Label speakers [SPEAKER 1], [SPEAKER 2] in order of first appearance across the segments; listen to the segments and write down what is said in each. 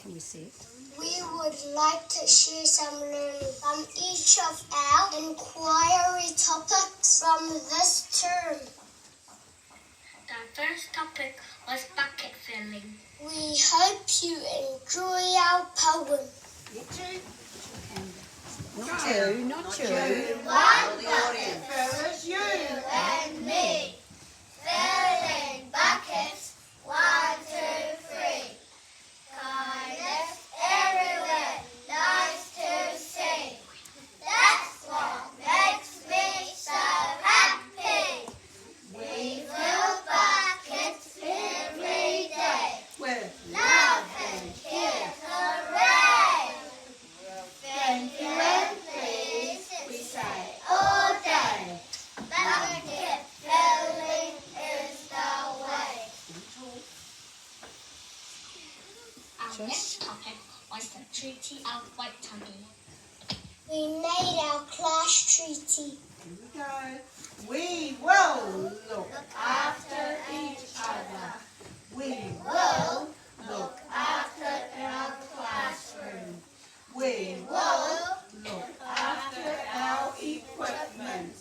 [SPEAKER 1] Can we see it?
[SPEAKER 2] We would like to share some learning from each of our inquiry topics from this term.
[SPEAKER 3] The first topic was bucket filling.
[SPEAKER 2] We hope you enjoy our poem.
[SPEAKER 1] Not you.
[SPEAKER 2] One bucket fillers, you and me. Filling buckets, 1, 2, 3. Kindness everywhere, nice to see. That's what makes me so happy. We fill buckets every day. Love and care, hooray! Thank you and please, we say all day. Bucket filling is the way.
[SPEAKER 3] Our next topic was the Treaty of Waitangi.
[SPEAKER 2] We made our class treaty.
[SPEAKER 4] Here we go. We will look after each other. We will look after our classroom. We will look after our equipment.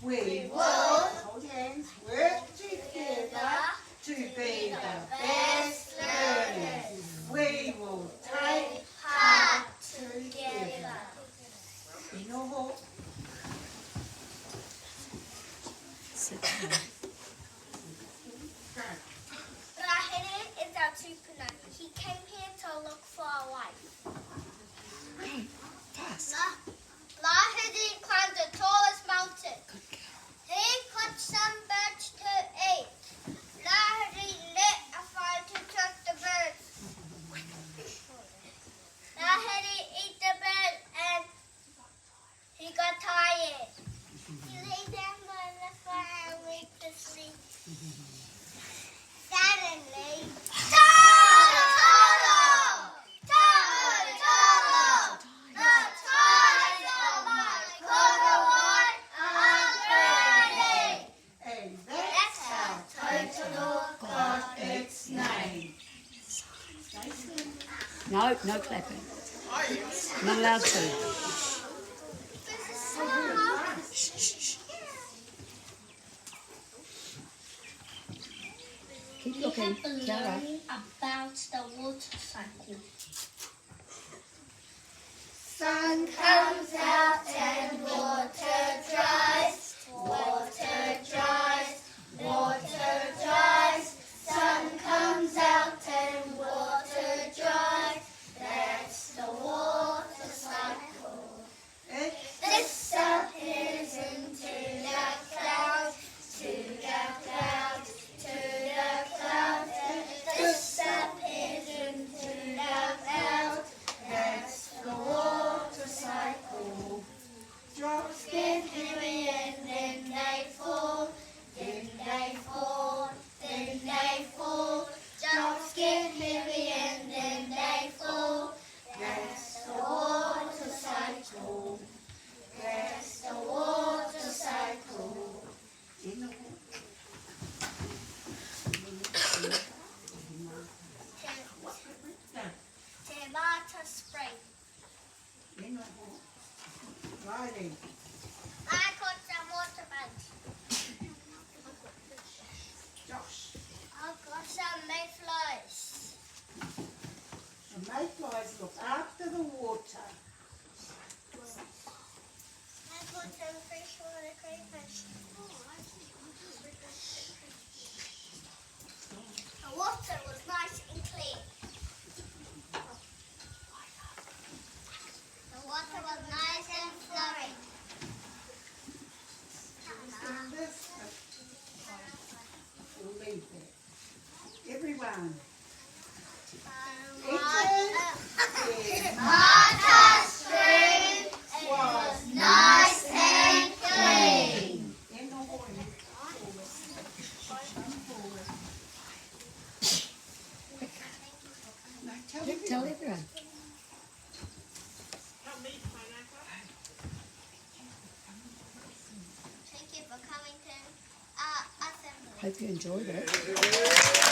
[SPEAKER 4] We will, hold hands, work together to be the best learners. We will take
[SPEAKER 2] Heart together.
[SPEAKER 4] Inoho.
[SPEAKER 1] Sit down.
[SPEAKER 2] Rahiri is our tupuna. He came here to look for a wife.
[SPEAKER 1] Hey, fast.
[SPEAKER 2] Lahiri climbed the tallest mountain.
[SPEAKER 1] Good girl.
[SPEAKER 2] He caught some birds to eat. Lahiri lit a fire to cook the birds. Lahiri ate the bird and he got tired. He lay down by the fire and went to sleep. Suddenly, Toto! The ties of my corduroy are burning.
[SPEAKER 4] And that's how Toto got its name.
[SPEAKER 1] No clapping. Not allowed to. Keep
[SPEAKER 3] We
[SPEAKER 1] looking.
[SPEAKER 3] have been
[SPEAKER 1] Kiara.
[SPEAKER 3] learning about the water cycle.
[SPEAKER 2] Sun comes out and water dries. Water dries. Water dries. Sun comes out and water dries. That's the water cycle. This disappears into the clouds. To the clouds. To the clouds. Disappears into the clouds. That's the water cycle.
[SPEAKER 4] Drops
[SPEAKER 2] Get heavy and then they fall. Then they fall. Then they fall. Drops get heavy and then they fall. That's the water cycle. That's the water cycle. Tomato spray.
[SPEAKER 4] Righty.
[SPEAKER 2] I caught some waterbugs.
[SPEAKER 4] Josh.
[SPEAKER 2] I got some mayflies.
[SPEAKER 4] The mayflies look after the water.
[SPEAKER 2] I got some freshwater crayfish. The water was nice and clear. The water was nice and flowing.
[SPEAKER 4] This, we'll leave that. Everyone.
[SPEAKER 2] Water stream was nice and clean.
[SPEAKER 4] In the water. No,
[SPEAKER 1] Tell everyone.
[SPEAKER 2] Thank you for coming to our assembly.
[SPEAKER 1] Hope you enjoyed it.